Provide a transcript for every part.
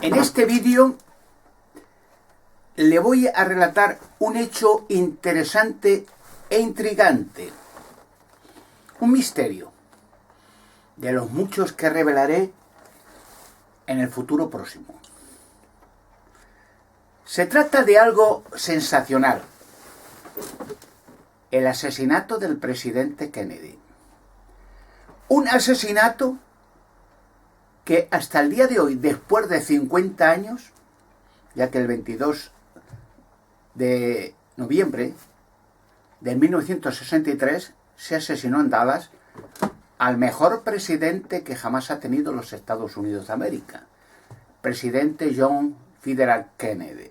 En este vídeo le voy a relatar un hecho interesante e intrigante, un misterio, de los muchos que revelaré en el futuro próximo. Se trata de algo sensacional: el asesinato del presidente Kennedy. Un asesinato que hasta el día de hoy, después de 50 años, ya que el 22 de noviembre de 1963 se asesinó en Dallas al mejor presidente que jamás ha tenido los Estados Unidos de América, presidente John Fitzgerald Kennedy.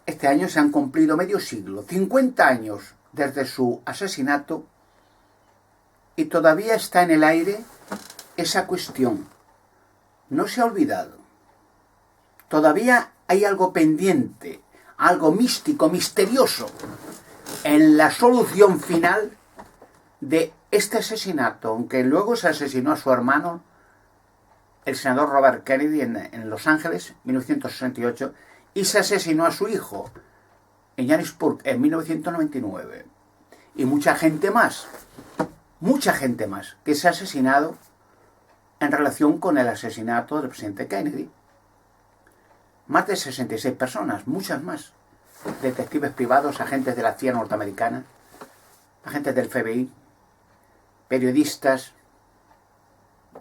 Este año se han cumplido medio siglo, 50 años desde su asesinato, y todavía está en el aire esa cuestión. No se ha olvidado. Todavía hay algo pendiente, algo místico, misterioso, en la solución final de este asesinato, aunque luego se asesinó a su hermano, el senador Robert Kennedy, en Los Ángeles, 1968, y se asesinó a su hijo, en Johannesburg, en 1999. Y mucha gente más que se ha asesinado en relación con el asesinato del presidente Kennedy. Más de 66 personas, muchas más. Detectives privados, agentes de la CIA norteamericana, agentes del FBI, periodistas,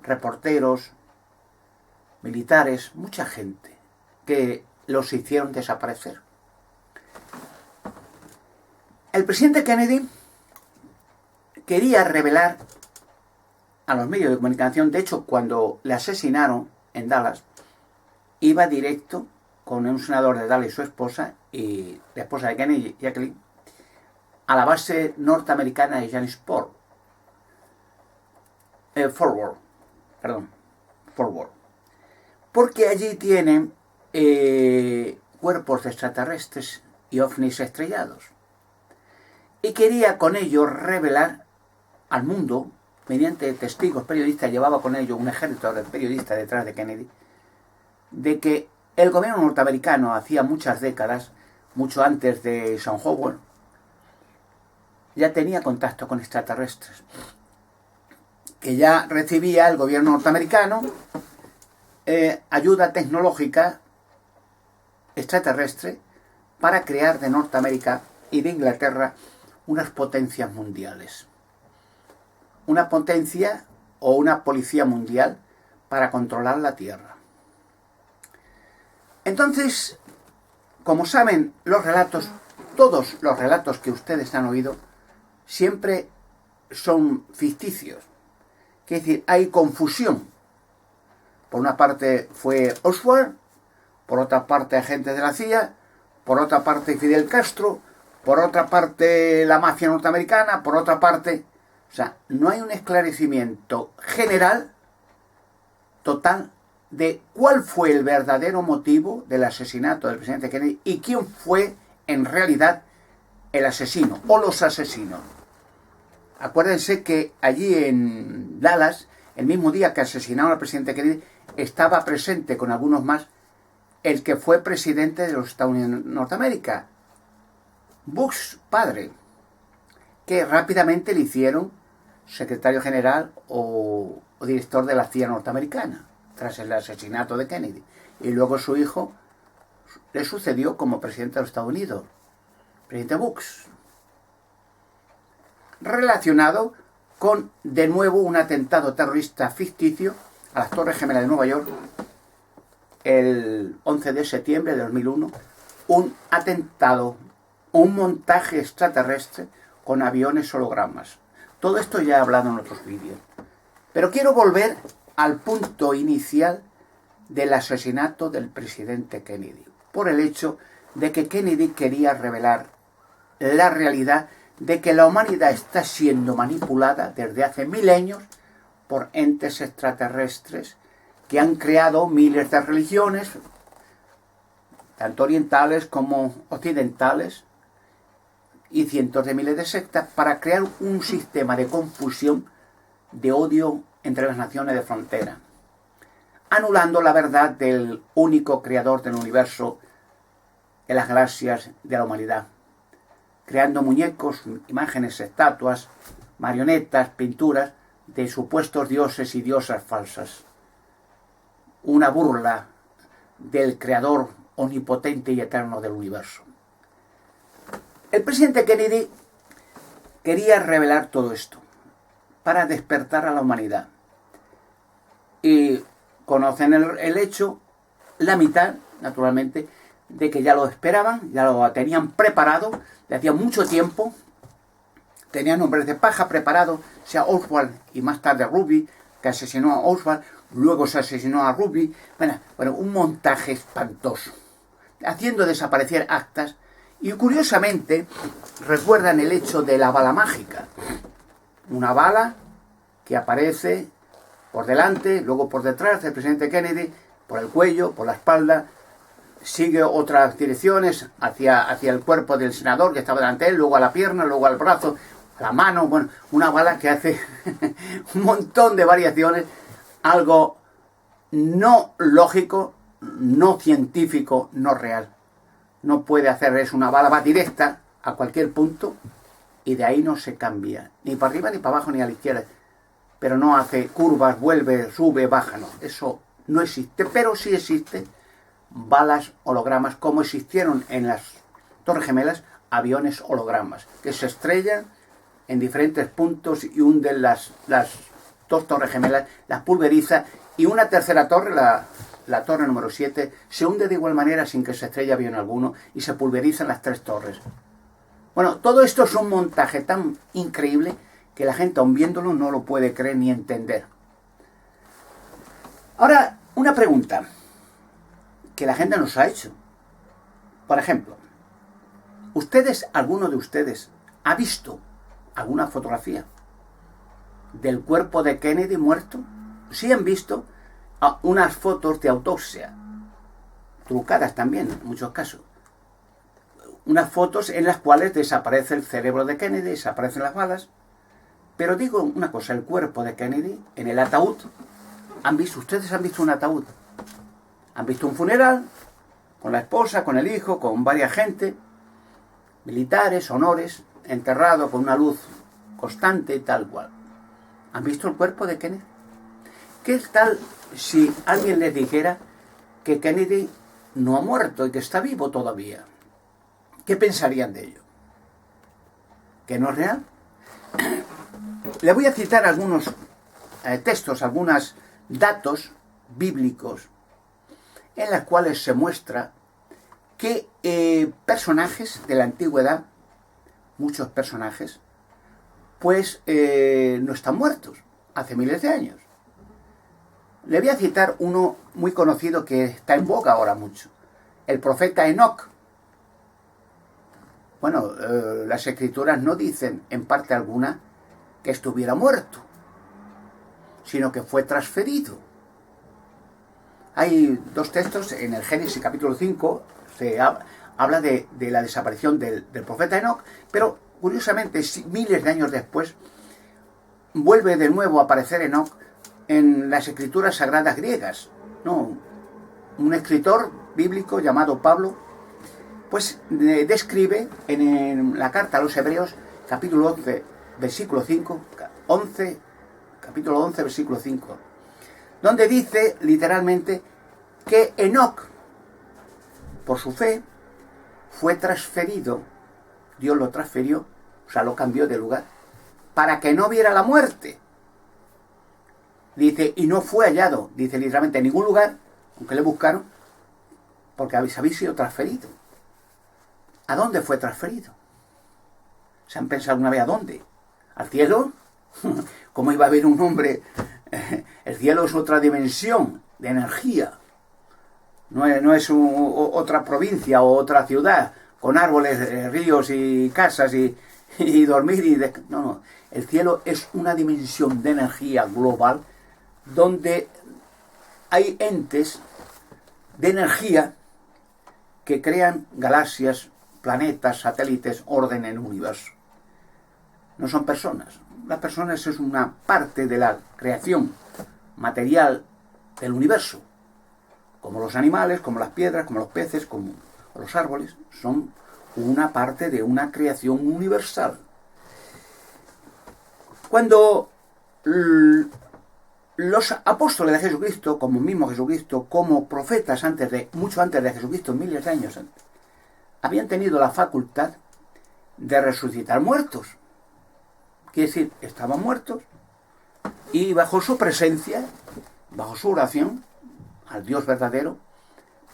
reporteros, militares, mucha gente que los hicieron desaparecer. El presidente Kennedy quería revelar a los medios de comunicación. De hecho, cuando le asesinaron en Dallas, iba directo con un senador de Dallas y su esposa, y la esposa de Kennedy, Jacqueline, a la base norteamericana de Johannesburg, Fort Worth, porque allí tienen cuerpos extraterrestres y ovnis estrellados, y quería con ello revelar al mundo, mediante testigos, periodistas, llevaba con ello un ejército de periodistas detrás de Kennedy, de que el gobierno norteamericano hacía muchas décadas, mucho antes de Eisenhower, ya tenía contacto con extraterrestres, que ya recibía el gobierno norteamericano ayuda tecnológica extraterrestre para crear de Norteamérica y de Inglaterra unas potencias mundiales. Una potencia o una policía mundial para controlar la Tierra. Entonces, como saben, los relatos, todos los relatos que ustedes han oído, siempre son ficticios. Es decir, hay confusión. Por una parte fue Oswald, por otra parte agentes de la CIA, por otra parte Fidel Castro, por otra parte la mafia norteamericana, por otra parte... O sea, no hay un esclarecimiento general, total, de cuál fue el verdadero motivo del asesinato del presidente Kennedy y quién fue en realidad el asesino o los asesinos. Acuérdense que allí en Dallas, el mismo día que asesinaron al presidente Kennedy, estaba presente con algunos más el que fue presidente de los Estados Unidos de Norteamérica, Bush padre, que rápidamente le hicieron secretario general o director de la CIA norteamericana tras el asesinato de Kennedy, y luego su hijo le sucedió como presidente de los Estados Unidos, presidente Bush, relacionado con de nuevo un atentado terrorista ficticio a las Torres Gemelas de Nueva York el 11 de septiembre de 2001, un atentado, un montaje extraterrestre con aviones hologramas. Todo esto ya he hablado en otros vídeos. Pero quiero volver al punto inicial del asesinato del presidente Kennedy, por el hecho de que Kennedy quería revelar la realidad de que la humanidad está siendo manipulada desde hace milenios por entes extraterrestres que han creado miles de religiones, tanto orientales como occidentales, y cientos de miles de sectas, para crear un sistema de confusión, de odio entre las naciones de frontera. anulando la verdad del único creador del universo, en las galaxias de la humanidad, creando muñecos, imágenes, estatuas, marionetas, pinturas de supuestos dioses y diosas falsas. Una burla del creador omnipotente y eterno del universo. El presidente Kennedy quería revelar todo esto para despertar a la humanidad. Y conocen el hecho, la mitad, naturalmente, de que ya lo esperaban, ya lo tenían preparado, de hacía mucho tiempo, tenían hombres de paja preparados, sea Oswald y más tarde Ruby, que asesinó a Oswald, luego se asesinó a Ruby, bueno, un montaje espantoso, haciendo desaparecer actas, y curiosamente recuerdan el hecho de la bala mágica, una bala que aparece por delante, luego por detrás del presidente Kennedy, por el cuello, por la espalda, sigue otras direcciones hacia el cuerpo del senador que estaba delante de él, luego a la pierna, luego al brazo, a la mano, bueno, una bala que hace un montón de variaciones, algo no lógico, no científico, no real. No puede hacer eso, una bala va directa a cualquier punto y de ahí no se cambia, ni para arriba, ni para abajo, ni a la izquierda, pero no hace curvas, vuelve, sube, baja, no, eso no existe, pero sí existe balas hologramas, como existieron en las Torres Gemelas, aviones hologramas, que se estrellan en diferentes puntos y hunden las dos Torres Gemelas, las pulveriza, y una tercera torre, la torre número 7, se hunde de igual manera sin que se estrelle avión alguno, y se pulverizan las tres torres. Bueno, todo esto es un montaje tan increíble que la gente, aun viéndolo, no lo puede creer ni entender. Ahora, una pregunta que la gente nos ha hecho. Por ejemplo, ¿alguno de ustedes ha visto alguna fotografía del cuerpo de Kennedy muerto? Sí han visto unas fotos de autopsia, trucadas también en muchos casos. Unas fotos en las cuales desaparece el cerebro de Kennedy, desaparecen las balas. Pero digo una cosa, el cuerpo de Kennedy en el ataúd, ¿ustedes han visto un ataúd? Han visto un funeral con la esposa, con el hijo, con varias gente, militares, honores, enterrado con una luz constante y tal cual. ¿Han visto el cuerpo de Kennedy? ¿Qué tal si alguien les dijera que Kennedy no ha muerto y que está vivo todavía? ¿Qué pensarían de ello? ¿Que no es real? Le voy a citar algunos textos, algunos datos bíblicos en los cuales se muestra que personajes de la antigüedad, muchos personajes, pues no están muertos hace miles de años. Le voy a citar uno muy conocido que está en boga ahora mucho, el profeta Enoc. Bueno, las escrituras no dicen en parte alguna que estuviera muerto, sino que fue transferido. Hay dos textos en el Génesis capítulo 5, se habla de la desaparición del profeta Enoc, pero curiosamente miles de años después vuelve de nuevo a aparecer Enoc en las escrituras sagradas griegas. No, un escritor bíblico llamado Pablo, pues describe en la carta a los Hebreos, capítulo 11, versículo 5, capítulo 11, versículo 5, donde dice literalmente que Enoc, por su fe, fue transferido, Dios lo transfirió, o sea, lo cambió de lugar, para que no viera la muerte. Dice, y no fue hallado, dice literalmente, en ningún lugar, aunque le buscaron, porque habéis sido transferido. ¿A dónde fue transferido? ¿Se han pensado una vez a dónde? ¿Al cielo? ¿Cómo iba a haber un hombre? El cielo es otra dimensión de energía. No es otra provincia o otra ciudad con árboles, ríos y casas y dormir. No. El cielo es una dimensión de energía global donde hay entes de energía que crean galaxias, planetas, satélites, orden en el universo. No son personas. Las personas es una parte de la creación material del universo. Como los animales, como las piedras, como los peces, como los árboles, son una parte de una creación universal. Cuando los apóstoles de Jesucristo, como mismo Jesucristo, como profetas mucho antes de Jesucristo, miles de años antes, habían tenido la facultad de resucitar muertos. Quiere decir, estaban muertos y bajo su presencia, bajo su oración, al Dios verdadero,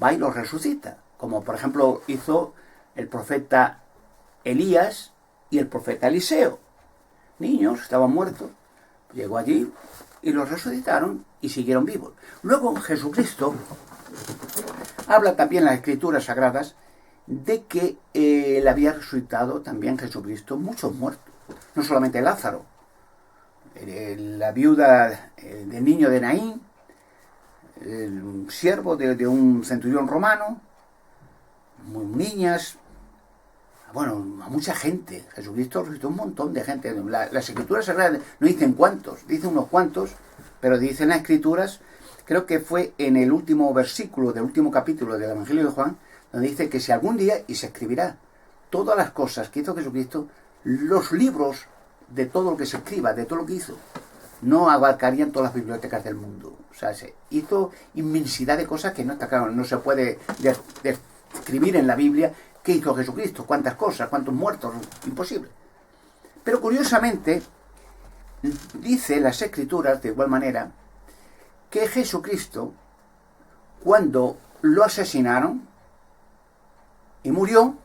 va y los resucita. Como por ejemplo hizo el profeta Elías y el profeta Eliseo. Niños, estaban muertos, llegó allí y los resucitaron y siguieron vivos. Luego Jesucristo habla también en las Escrituras Sagradas de que él había resucitado también Jesucristo muchos muertos. No solamente Lázaro, la viuda del niño de Naín, el siervo de un centurión romano, niñas, bueno, a mucha gente. Jesucristo resucitó un montón de gente. Las Escrituras Sagradas no dicen cuántos, dicen unos cuantos, pero dicen las Escrituras, creo que fue en el último versículo del último capítulo del Evangelio de Juan, donde dice que si algún día, y se escribirá, todas las cosas que hizo Jesucristo, los libros de todo lo que se escriba, de todo lo que hizo, no abarcarían todas las bibliotecas del mundo. O sea, se hizo inmensidad de cosas que no está claro, no se puede describir en la Biblia qué hizo Jesucristo, cuántas cosas, cuántos muertos, imposible. Pero curiosamente, dice las Escrituras, de igual manera, que Jesucristo, cuando lo asesinaron y murió,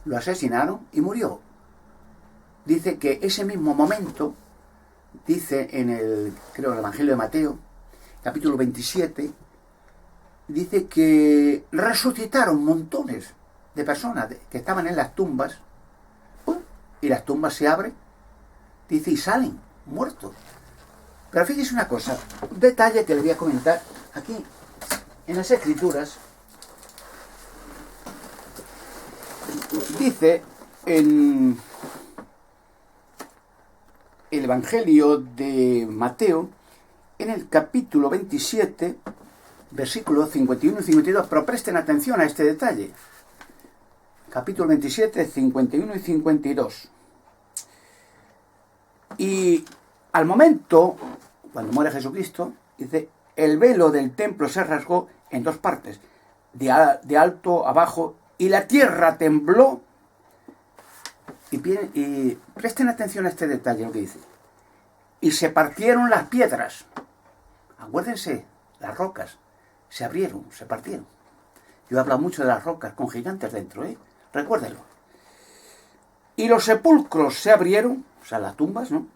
lo asesinaron y murió. Dice que ese mismo momento, dice en el Evangelio de Mateo, capítulo 27, dice que resucitaron montones de personas que estaban en las tumbas, y las tumbas se abren, dice, y salen muertos. Pero fíjese una cosa, un detalle que le voy a comentar aquí en las Escrituras. Dice en el Evangelio de Mateo, en el capítulo 27, versículos 51 y 52, pero presten atención a este detalle. Capítulo 27, 51 y 52. Y al momento, cuando muere Jesucristo, dice, el velo del templo se rasgó en dos partes, de alto a bajo, y la tierra tembló. Y presten atención a este detalle, lo que dice. Y se partieron las piedras. Acuérdense, las rocas se abrieron, se partieron. Yo he hablado mucho de las rocas con gigantes dentro, recuérdenlo. Y los sepulcros se abrieron, o sea, las tumbas, ¿no?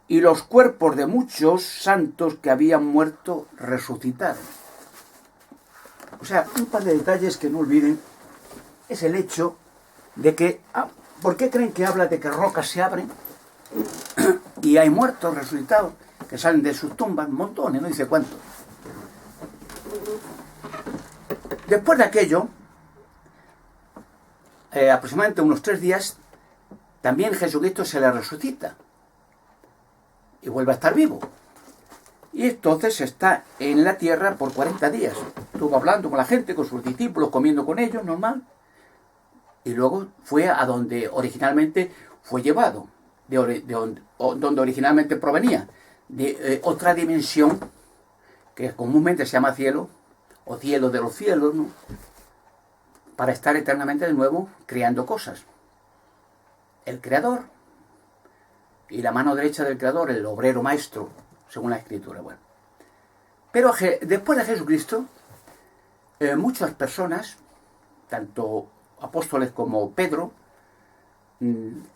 Y los cuerpos de muchos santos que habían muerto resucitaron. O sea, un par de detalles que no olviden es el hecho de que... ¿por qué creen que habla de que rocas se abren y hay muertos resucitados que salen de sus tumbas? Montones, no dice cuántos. Después de aquello, aproximadamente unos 3 días, también Jesucristo se le resucita y vuelve a estar vivo. Y entonces está en la tierra por 40 días. Estuvo hablando con la gente, con sus discípulos, comiendo con ellos, normal. Y luego fue a donde originalmente fue llevado, donde originalmente provenía, de otra dimensión que comúnmente se llama cielo, o cielo de los cielos, ¿no? Para estar eternamente de nuevo creando cosas. El creador y la mano derecha del creador, el obrero maestro, según la Escritura. Bueno. Pero después de Jesucristo, muchas personas, tanto apóstoles como Pedro,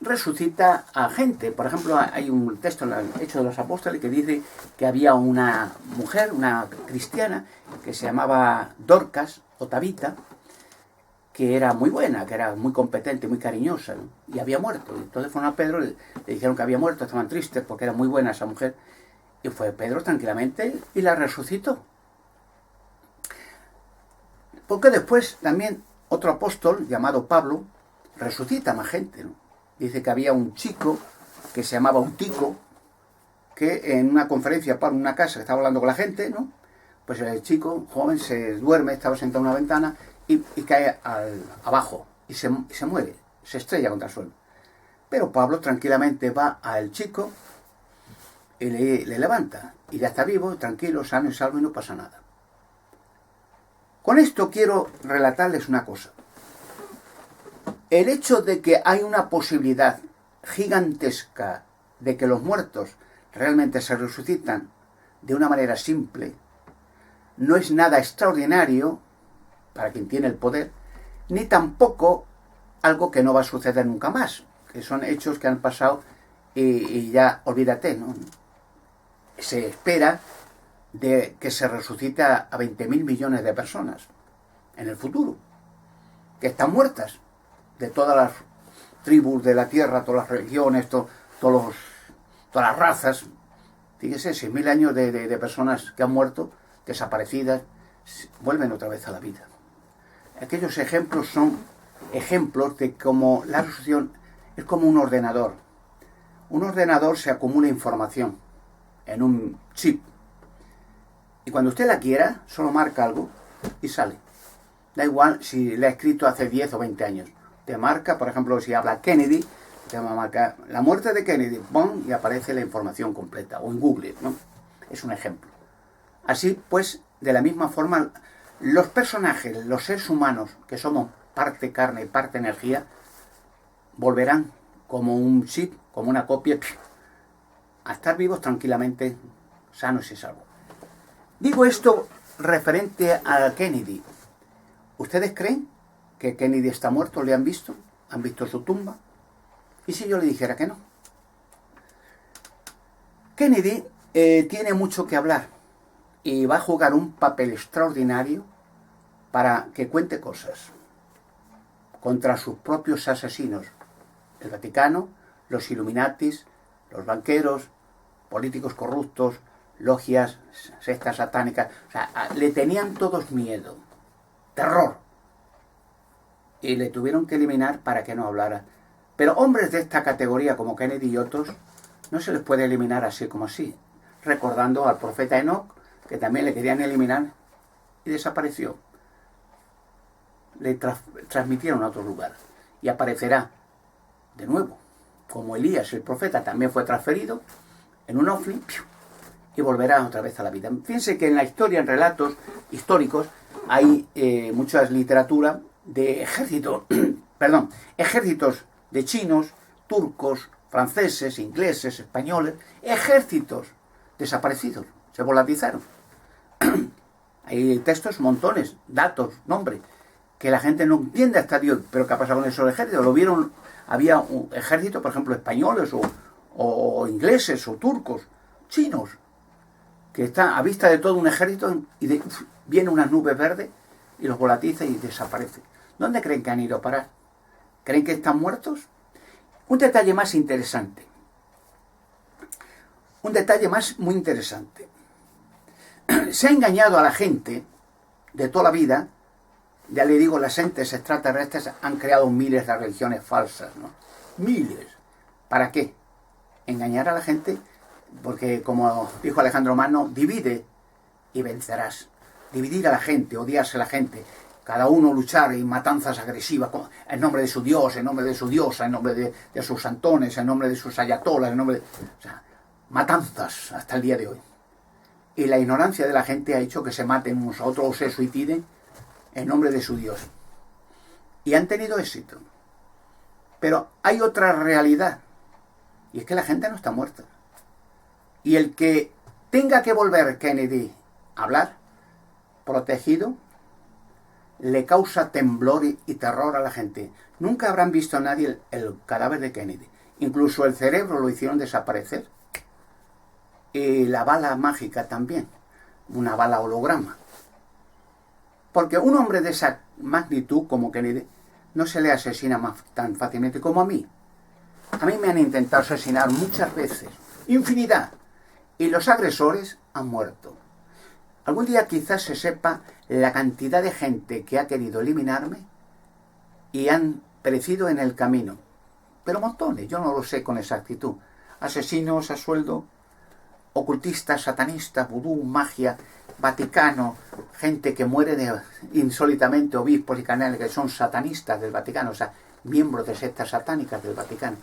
resucita a gente. Por ejemplo, hay un texto en el Hechos de los Apóstoles que dice que había una mujer, una cristiana, que se llamaba Dorcas o Tabita, que era muy buena, que era muy competente, muy cariñosa, ¿no? Y había muerto. Entonces fueron a Pedro, le dijeron que había muerto, estaban tristes porque era muy buena esa mujer. Y fue Pedro tranquilamente y la resucitó. Porque después también otro apóstol llamado Pablo resucita a más gente, ¿no? Dice que había un chico que se llamaba Eutico, que en una conferencia para una casa, estaba hablando con la gente, ¿no? Pues el chico joven se duerme, estaba sentado en una ventana y cae abajo y se muere, se estrella contra el suelo. Pero Pablo tranquilamente va al chico y le levanta. Y ya está vivo, tranquilo, sano y salvo y no pasa nada. Con esto quiero relatarles una cosa. El hecho de que hay una posibilidad gigantesca de que los muertos realmente se resucitan de una manera simple, no es nada extraordinario para quien tiene el poder, ni tampoco algo que no va a suceder nunca más, que son hechos que han pasado y ya olvídate, ¿no? Se espera de que se resucite a 20.000 millones de personas en el futuro, que están muertas, de todas las tribus de la tierra, todas las religiones, todas las razas. Fíjese, 6.000 años de personas que han muerto, desaparecidas, vuelven otra vez a la vida. Aquellos ejemplos son ejemplos de cómo la resurrección es como un ordenador. Un ordenador se acumula información en un chip. Y cuando usted la quiera, solo marca algo y sale. Da igual si la ha escrito hace 10 o 20 años. Te marca, por ejemplo, si habla Kennedy, te va a marcar la muerte de Kennedy, ¡pum! Y aparece la información completa. O en Google, ¿no? Es un ejemplo. Así pues, de la misma forma, los personajes, los seres humanos, que somos parte carne y parte energía, volverán como un chip, como una copia, a estar vivos tranquilamente, sanos y salvos. Digo esto referente a Kennedy. ¿Ustedes creen que Kennedy está muerto? ¿Le han visto? ¿Han visto su tumba? ¿Y si yo le dijera que no? Kennedy tiene mucho que hablar y va a jugar un papel extraordinario para que cuente cosas contra sus propios asesinos, el Vaticano, los Illuminatis, los banqueros, políticos corruptos, logias, sectas satánicas. O sea, le tenían todos miedo, terror, y le tuvieron que eliminar para que no hablara. Pero hombres de esta categoría como Kennedy y otros no se les puede eliminar así como así, recordando al profeta Enoch, que también le querían eliminar y desapareció. Le transmitieron a otro lugar y aparecerá de nuevo, como Elías, el profeta, también fue transferido en un ovni y volverá otra vez a la vida. Fíjense que en la historia, en relatos históricos, hay mucha literatura de ejércitos, ejércitos de chinos, turcos, franceses, ingleses, españoles, ejércitos desaparecidos, se volatizaron. Hay textos, montones, datos, nombres, que la gente no entiende hasta Dios. Pero ¿qué ha pasado con esos ejércitos? Lo vieron, había un ejército, por ejemplo, españoles o ingleses o turcos, chinos, que está a vista de todo un ejército y viene unas nubes verdes y los volatiza y desaparece. ¿Dónde creen que han ido a parar? ¿Creen que están muertos? Un detalle más interesante. Un detalle más muy interesante. Se ha engañado a la gente de toda la vida. Ya le digo, las entes extraterrestres han creado miles de religiones falsas, ¿no? Miles. ¿Para qué? Engañar a la gente, porque como dijo Alejandro Magno, divide y vencerás. Dividir a la gente, odiarse a la gente, cada uno luchar en matanzas agresivas en nombre de su Dios, en nombre de su diosa, en nombre de sus santones, en nombre de sus ayatolas, en nombre de... O sea, matanzas hasta el día de hoy. Y la ignorancia de la gente ha hecho que se maten unos a otros o se suiciden en nombre de su Dios. Y han tenido éxito. Pero hay otra realidad. Y es que la gente no está muerta. Y el que tenga que volver Kennedy a hablar, protegido, le causa temblor y terror a la gente. Nunca habrán visto a nadie el cadáver de Kennedy. Incluso el cerebro lo hicieron desaparecer. Y la bala mágica también. Una bala holograma. Porque un hombre de esa magnitud como Kennedy no se le asesina tan fácilmente como a mí. A mí me han intentado asesinar muchas veces, infinidad, y los agresores han muerto. Algún día quizás se sepa la cantidad de gente que ha querido eliminarme y han perecido en el camino. Pero montones, yo no lo sé con exactitud. Asesinos a sueldo, ocultistas, satanistas, vudú, magia, Vaticano, gente que muere insólitamente, obispos y cardenales que son satanistas del Vaticano, o sea, miembros de sectas satánicas del Vaticano,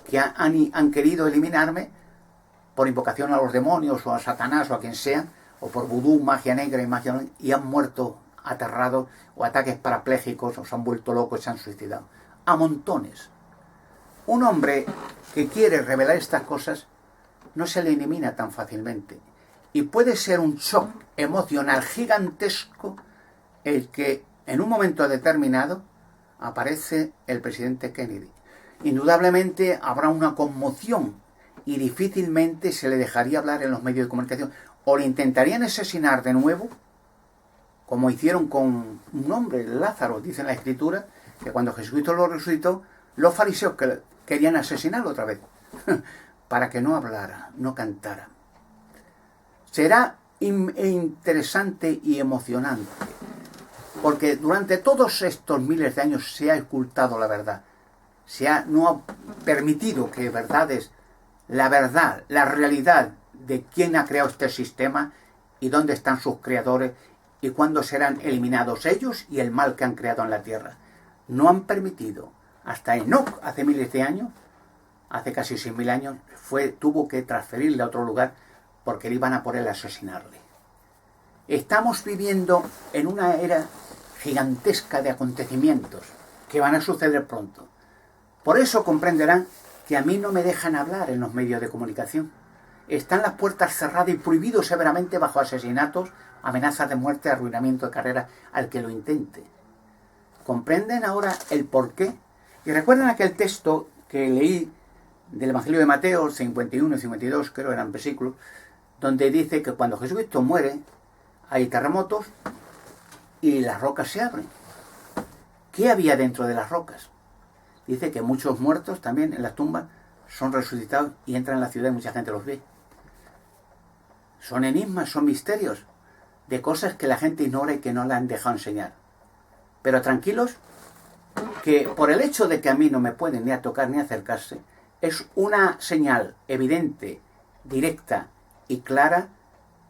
que han querido eliminarme por invocación a los demonios o a Satanás o a quien sea, o por vudú, magia negra y han muerto aterrados o ataques parapléjicos o se han vuelto locos y se han suicidado. A montones. Un hombre que quiere revelar estas cosas no se le elimina tan fácilmente. Y puede ser un shock emocional gigantesco el que en un momento determinado aparece el presidente Kennedy. Indudablemente habrá una conmoción y difícilmente se le dejaría hablar en los medios de comunicación. O le intentarían asesinar de nuevo, como hicieron con un hombre, Lázaro, dice en la Escritura, que cuando Jesucristo lo resucitó, los fariseos querían asesinarlo otra vez, para que no hablara, no cantara. Será interesante y emocionante, porque durante todos estos miles de años se ha ocultado la verdad, no ha permitido que verdades, la verdad, la realidad de quién ha creado este sistema y dónde están sus creadores y cuándo serán eliminados ellos y el mal que han creado en la tierra. No han permitido. Hasta Enoc, hace miles de años, hace casi 6.000 años, tuvo que transferirle a otro lugar porque le iban a por él a asesinarle. Estamos viviendo en una era gigantesca de acontecimientos que van a suceder pronto. Por eso comprenderán que a mí no me dejan hablar en los medios de comunicación. Están las puertas cerradas y prohibido severamente bajo asesinatos, amenazas de muerte, arruinamiento de carrera al que lo intente. ¿Comprenden ahora el porqué? Y recuerden aquel texto que leí del Evangelio de Mateo, 51 y 52, creo eran versículos, donde dice que cuando Jesucristo muere, hay terremotos y las rocas se abren. ¿Qué había dentro de las rocas? Dice que muchos muertos también en las tumbas son resucitados y entran en la ciudad y mucha gente los ve. Son enigmas, son misterios de cosas que la gente ignora y que no la han dejado enseñar. Pero tranquilos, que por el hecho de que a mí no me pueden ni a tocar ni a acercarse, es una señal evidente, directa y clara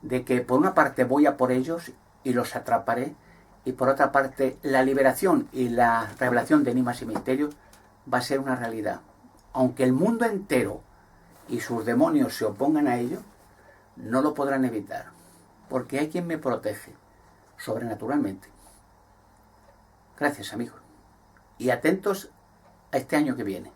de que por una parte voy a por ellos y los atraparé, y por otra parte la liberación y la revelación de enigmas y misterios va a ser una realidad. Aunque el mundo entero y sus demonios se opongan a ello, no lo podrán evitar, porque hay quien me protege sobrenaturalmente. Gracias, amigos, y atentos a este año que viene.